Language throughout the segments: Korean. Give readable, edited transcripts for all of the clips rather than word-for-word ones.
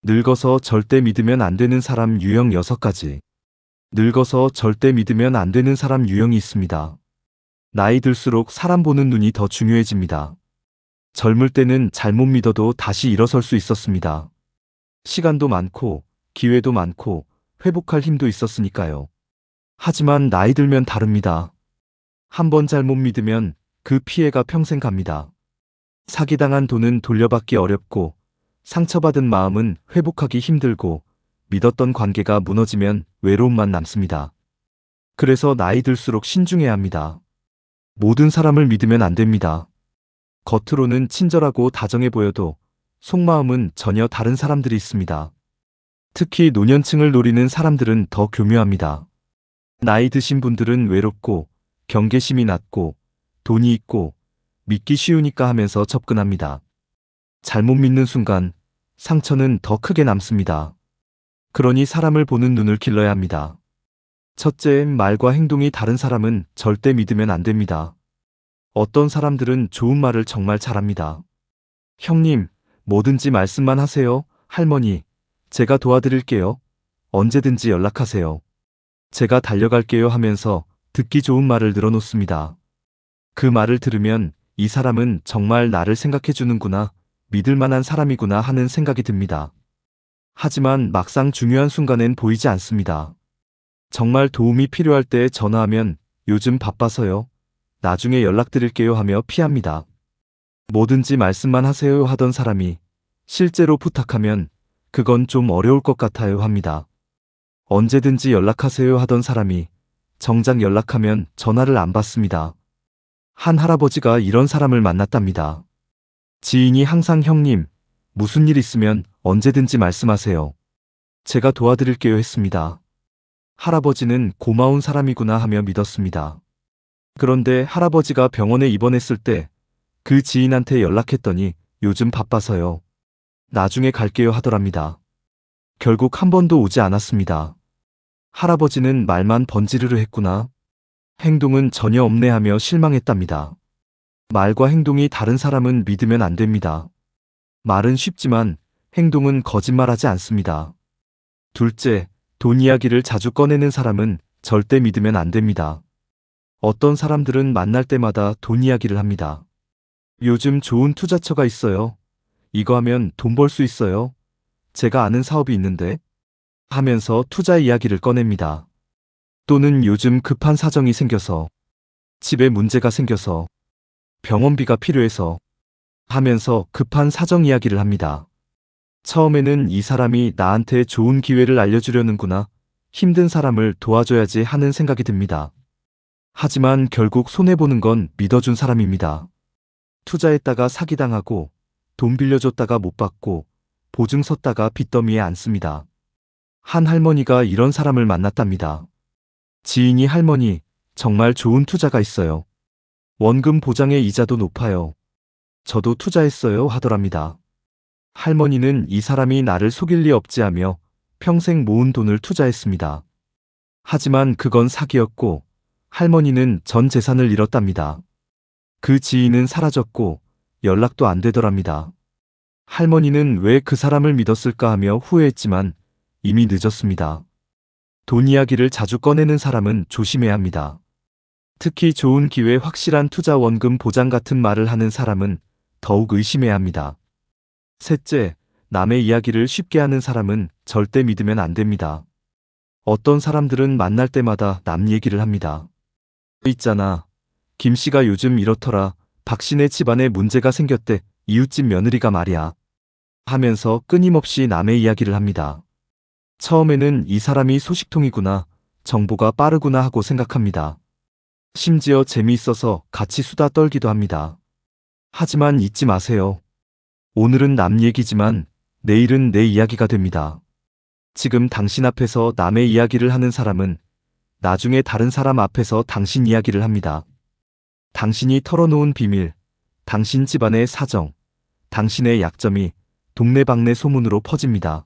늙어서 절대 믿으면 안 되는 사람 유형 6가지. 늙어서 절대 믿으면 안 되는 사람 유형이 있습니다. 나이 들수록 사람 보는 눈이 더 중요해집니다. 젊을 때는 잘못 믿어도 다시 일어설 수 있었습니다. 시간도 많고 기회도 많고 회복할 힘도 있었으니까요. 하지만 나이 들면 다릅니다. 한번 잘못 믿으면 그 피해가 평생 갑니다. 사기당한 돈은 돌려받기 어렵고 상처받은 마음은 회복하기 힘들고 믿었던 관계가 무너지면 외로움만 남습니다. 그래서 나이 들수록 신중해야 합니다. 모든 사람을 믿으면 안 됩니다. 겉으로는 친절하고 다정해 보여도 속마음은 전혀 다른 사람들이 있습니다. 특히 노년층을 노리는 사람들은 더 교묘합니다. 나이 드신 분들은 외롭고 경계심이 낮고 돈이 있고 믿기 쉬우니까 하면서 접근합니다. 잘못 믿는 순간 상처는 더 크게 남습니다. 그러니 사람을 보는 눈을 길러야 합니다. 첫째, 말과 행동이 다른 사람은 절대 믿으면 안 됩니다. 어떤 사람들은 좋은 말을 정말 잘합니다. 형님, 뭐든지 말씀만 하세요. 할머니, 제가 도와드릴게요. 언제든지 연락하세요. 제가 달려갈게요 하면서 듣기 좋은 말을 늘어놓습니다. 그 말을 들으면 이 사람은 정말 나를 생각해주는구나, 믿을 만한 사람이구나 하는 생각이 듭니다. 하지만 막상 중요한 순간엔 보이지 않습니다. 정말 도움이 필요할 때 전화하면 요즘 바빠서요. 나중에 연락드릴게요 하며 피합니다. 뭐든지 말씀만 하세요 하던 사람이 실제로 부탁하면 그건 좀 어려울 것 같아요 합니다. 언제든지 연락하세요 하던 사람이 정작 연락하면 전화를 안 받습니다. 한 할아버지가 이런 사람을 만났답니다. 지인이 항상 형님, 무슨 일 있으면 언제든지 말씀하세요. 제가 도와드릴게요 했습니다. 할아버지는 고마운 사람이구나 하며 믿었습니다. 그런데 할아버지가 병원에 입원했을 때 그 지인한테 연락했더니 요즘 바빠서요. 나중에 갈게요 하더랍니다. 결국 한 번도 오지 않았습니다. 할아버지는 말만 번지르르 했구나. 행동은 전혀 없네 하며 실망했답니다. 말과 행동이 다른 사람은 믿으면 안 됩니다. 말은 쉽지만 행동은 거짓말하지 않습니다. 둘째, 돈 이야기를 자주 꺼내는 사람은 절대 믿으면 안 됩니다. 어떤 사람들은 만날 때마다 돈 이야기를 합니다. 요즘 좋은 투자처가 있어요. 이거 하면 돈 벌 수 있어요. 제가 아는 사업이 있는데 하면서 투자 이야기를 꺼냅니다. 또는 요즘 급한 사정이 생겨서, 집에 문제가 생겨서, 병원비가 필요해서 하면서 급한 사정 이야기를 합니다. 처음에는 이 사람이 나한테 좋은 기회를 알려주려는구나, 힘든 사람을 도와줘야지 하는 생각이 듭니다. 하지만 결국 손해보는 건 믿어준 사람입니다. 투자했다가 사기당하고 돈 빌려줬다가 못 받고 보증 섰다가 빚더미에 앉습니다. 한 할머니가 이런 사람을 만났답니다. 지인이 할머니, 정말 좋은 투자가 있어요. 원금 보장의 이자도 높아요. 저도 투자했어요 하더랍니다. 할머니는 이 사람이 나를 속일 리 없지 하며 평생 모은 돈을 투자했습니다. 하지만 그건 사기였고 할머니는 전 재산을 잃었답니다. 그 지인은 사라졌고 연락도 안 되더랍니다. 할머니는 왜 그 사람을 믿었을까 하며 후회했지만 이미 늦었습니다. 돈 이야기를 자주 꺼내는 사람은 조심해야 합니다. 특히 좋은 기회, 확실한 투자, 원금 보장 같은 말을 하는 사람은 더욱 의심해야 합니다. 셋째, 남의 이야기를 쉽게 하는 사람은 절대 믿으면 안 됩니다. 어떤 사람들은 만날 때마다 남 얘기를 합니다. 있잖아. 김 씨가 요즘 이렇더라. 박 씨네 집안에 문제가 생겼대. 이웃집 며느리가 말이야. 하면서 끊임없이 남의 이야기를 합니다. 처음에는 이 사람이 소식통이구나, 정보가 빠르구나 하고 생각합니다. 심지어 재미있어서 같이 수다 떨기도 합니다. 하지만 잊지 마세요. 오늘은 남 얘기지만 내일은 내 이야기가 됩니다. 지금 당신 앞에서 남의 이야기를 하는 사람은 나중에 다른 사람 앞에서 당신 이야기를 합니다. 당신이 털어놓은 비밀, 당신 집안의 사정, 당신의 약점이 동네방네 소문으로 퍼집니다.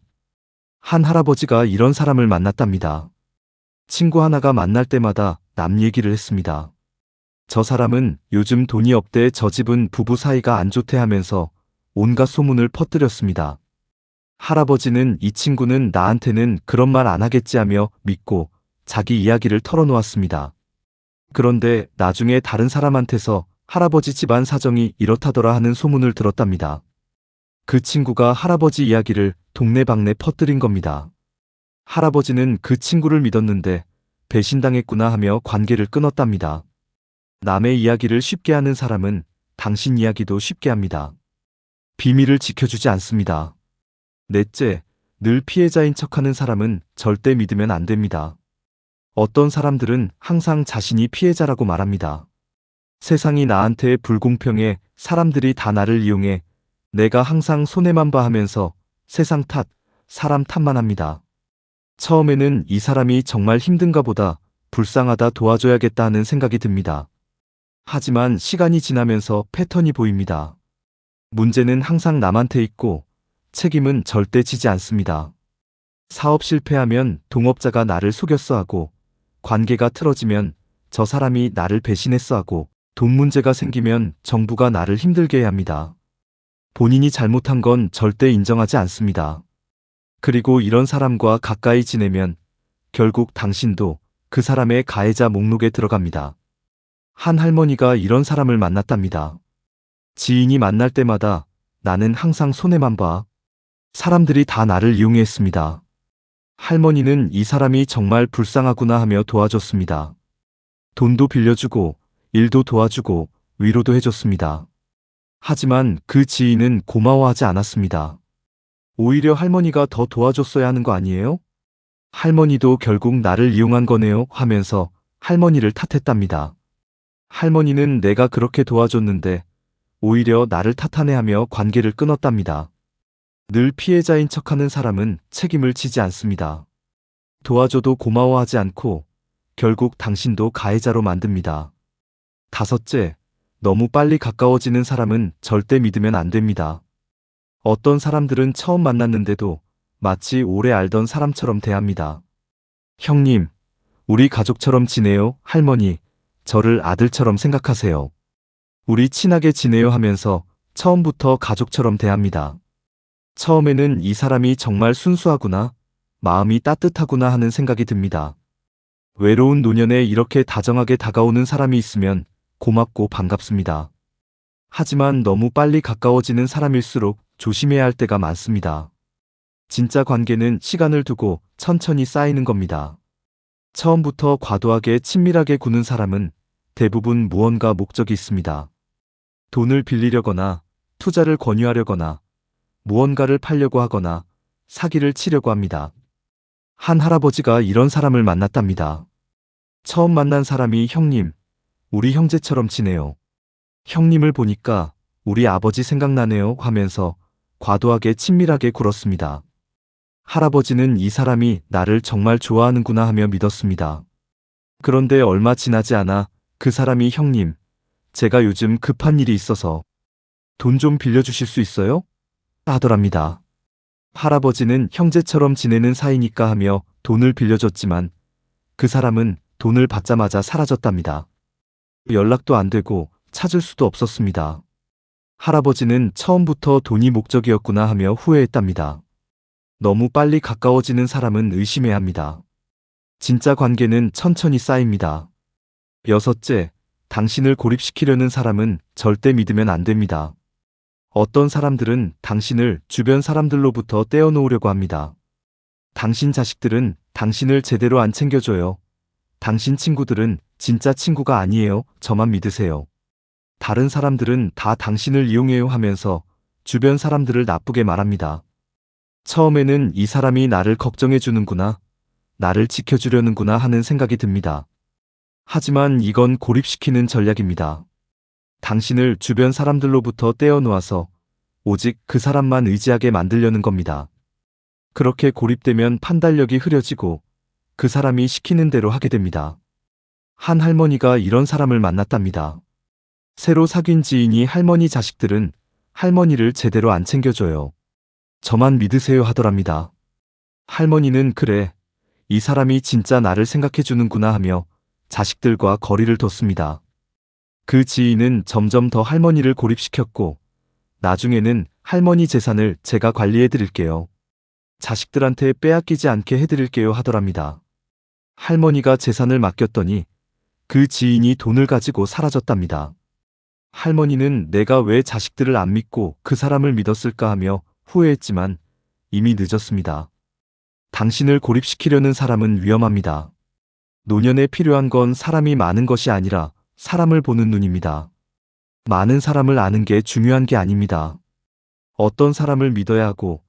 한 할아버지가 이런 사람을 만났답니다. 친구 하나가 만날 때마다 남 얘기를 했습니다. 저 사람은 요즘 돈이 없대, 저 집은 부부 사이가 안 좋대 하면서 온갖 소문을 퍼뜨렸습니다. 할아버지는 이 친구는 나한테는 그런 말 안 하겠지 하며 믿고 자기 이야기를 털어놓았습니다. 그런데 나중에 다른 사람한테서 할아버지 집안 사정이 이렇다더라 하는 소문을 들었답니다. 그 친구가 할아버지 이야기를 동네방네 퍼뜨린 겁니다. 할아버지는 그 친구를 믿었는데 배신당했구나 하며 관계를 끊었답니다. 남의 이야기를 쉽게 하는 사람은 당신 이야기도 쉽게 합니다. 비밀을 지켜주지 않습니다. 넷째, 늘 피해자인 척하는 사람은 절대 믿으면 안 됩니다. 어떤 사람들은 항상 자신이 피해자라고 말합니다. 세상이 나한테 불공평해, 사람들이 다 나를 이용해, 내가 항상 손해만 봐 하면서 세상 탓, 사람 탓만 합니다. 처음에는 이 사람이 정말 힘든가 보다, 불쌍하다, 도와줘야겠다 하는 생각이 듭니다. 하지만 시간이 지나면서 패턴이 보입니다. 문제는 항상 남한테 있고 책임은 절대 지지 않습니다. 사업 실패하면 동업자가 나를 속였어 하고, 관계가 틀어지면 저 사람이 나를 배신했어 하고, 돈 문제가 생기면 정부가 나를 힘들게 해야 합니다. 본인이 잘못한 건 절대 인정하지 않습니다. 그리고 이런 사람과 가까이 지내면 결국 당신도 그 사람의 가해자 목록에 들어갑니다. 한 할머니가 이런 사람을 만났답니다. 지인이 만날 때마다 나는 항상 손해만 봐. 사람들이 다 나를 이용했습니다. 할머니는 이 사람이 정말 불쌍하구나 하며 도와줬습니다. 돈도 빌려주고 일도 도와주고 위로도 해줬습니다. 하지만 그 지인은 고마워하지 않았습니다. 오히려 할머니가 더 도와줬어야 하는 거 아니에요? 할머니도 결국 나를 이용한 거네요 하면서 할머니를 탓했답니다. 할머니는 내가 그렇게 도와줬는데 오히려 나를 탓하네 하며 관계를 끊었답니다. 늘 피해자인 척하는 사람은 책임을 지지 않습니다. 도와줘도 고마워하지 않고 결국 당신도 가해자로 만듭니다. 다섯째, 너무 빨리 가까워지는 사람은 절대 믿으면 안 됩니다. 어떤 사람들은 처음 만났는데도 마치 오래 알던 사람처럼 대합니다. 형님, 우리 가족처럼 지내요. 할머니, 저를 아들처럼 생각하세요. 우리 친하게 지내요 하면서 처음부터 가족처럼 대합니다. 처음에는 이 사람이 정말 순수하구나, 마음이 따뜻하구나 하는 생각이 듭니다. 외로운 노년에 이렇게 다정하게 다가오는 사람이 있으면 고맙고 반갑습니다. 하지만 너무 빨리 가까워지는 사람일수록 조심해야 할 때가 많습니다. 진짜 관계는 시간을 두고 천천히 쌓이는 겁니다. 처음부터 과도하게 친밀하게 구는 사람은 대부분 무언가 목적이 있습니다. 돈을 빌리려거나 투자를 권유하려거나 무언가를 팔려고 하거나 사기를 치려고 합니다. 한 할아버지가 이런 사람을 만났답니다. 처음 만난 사람이 형님, 우리 형제처럼 지내요. 형님을 보니까 우리 아버지 생각나네요 하면서 과도하게 친밀하게 굴었습니다. 할아버지는 이 사람이 나를 정말 좋아하는구나 하며 믿었습니다. 그런데 얼마 지나지 않아 그 사람이 형님, 제가 요즘 급한 일이 있어서 돈 좀 빌려주실 수 있어요? 하더랍니다. 할아버지는 형제처럼 지내는 사이니까 하며 돈을 빌려줬지만 그 사람은 돈을 받자마자 사라졌답니다. 연락도 안 되고 찾을 수도 없었습니다. 할아버지는 처음부터 돈이 목적이었구나 하며 후회했답니다. 너무 빨리 가까워지는 사람은 의심해야 합니다. 진짜 관계는 천천히 쌓입니다. 여섯째, 당신을 고립시키려는 사람은 절대 믿으면 안 됩니다. 어떤 사람들은 당신을 주변 사람들로부터 떼어놓으려고 합니다. 당신 자식들은 당신을 제대로 안 챙겨줘요. 당신 친구들은 진짜 친구가 아니에요. 저만 믿으세요. 다른 사람들은 다 당신을 이용해요 하면서 주변 사람들을 나쁘게 말합니다. 처음에는 이 사람이 나를 걱정해 주는구나, 나를 지켜주려는구나 하는 생각이 듭니다. 하지만 이건 고립시키는 전략입니다. 당신을 주변 사람들로부터 떼어놓아서 오직 그 사람만 의지하게 만들려는 겁니다. 그렇게 고립되면 판단력이 흐려지고 그 사람이 시키는 대로 하게 됩니다. 한 할머니가 이런 사람을 만났답니다. 새로 사귄 지인이 할머니 자식들은 할머니를 제대로 안 챙겨줘요. 저만 믿으세요 하더랍니다. 할머니는 그래, 이 사람이 진짜 나를 생각해 주는구나 하며 자식들과 거리를 뒀습니다. 그 지인은 점점 더 할머니를 고립시켰고 나중에는 할머니 재산을 제가 관리해 드릴게요. 자식들한테 빼앗기지 않게 해드릴게요 하더랍니다. 할머니가 재산을 맡겼더니 그 지인이 돈을 가지고 사라졌답니다. 할머니는 내가 왜 자식들을 안 믿고 그 사람을 믿었을까 하며 후회했지만 이미 늦었습니다. 당신을 고립시키려는 사람은 위험합니다. 노년에 필요한 건 사람이 많은 것이 아니라 사람을 보는 눈입니다. 많은 사람을 아는 게 중요한 게 아닙니다. 어떤 사람을 믿어야 하고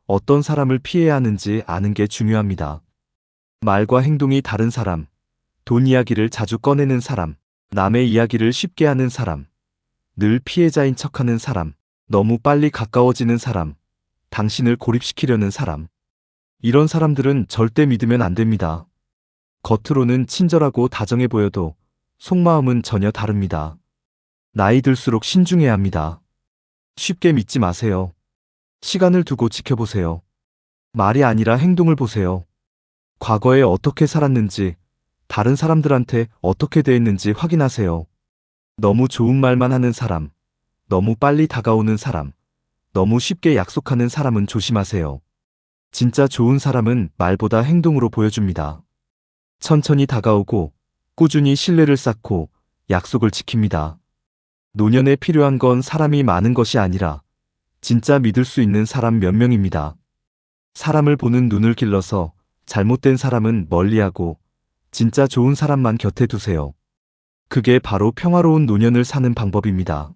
어떤 사람을 피해야 하는지 아는 게 중요합니다. 말과 행동이 다른 사람, 돈 이야기를 자주 꺼내는 사람, 남의 이야기를 쉽게 하는 사람, 늘 피해자인 척하는 사람, 너무 빨리 가까워지는 사람, 당신을 고립시키려는 사람. 이런 사람들은 절대 믿으면 안 됩니다. 겉으로는 친절하고 다정해 보여도 속마음은 전혀 다릅니다. 나이 들수록 신중해야 합니다. 쉽게 믿지 마세요. 시간을 두고 지켜보세요. 말이 아니라 행동을 보세요. 과거에 어떻게 살았는지, 다른 사람들한테 어떻게 대했는지 확인하세요. 너무 좋은 말만 하는 사람, 너무 빨리 다가오는 사람, 너무 쉽게 약속하는 사람은 조심하세요. 진짜 좋은 사람은 말보다 행동으로 보여줍니다. 천천히 다가오고 꾸준히 신뢰를 쌓고 약속을 지킵니다. 노년에 필요한 건 사람이 많은 것이 아니라 진짜 믿을 수 있는 사람 몇 명입니다. 사람을 보는 눈을 길러서 잘못된 사람은 멀리하고 진짜 좋은 사람만 곁에 두세요. 그게 바로 평화로운 노년을 사는 방법입니다.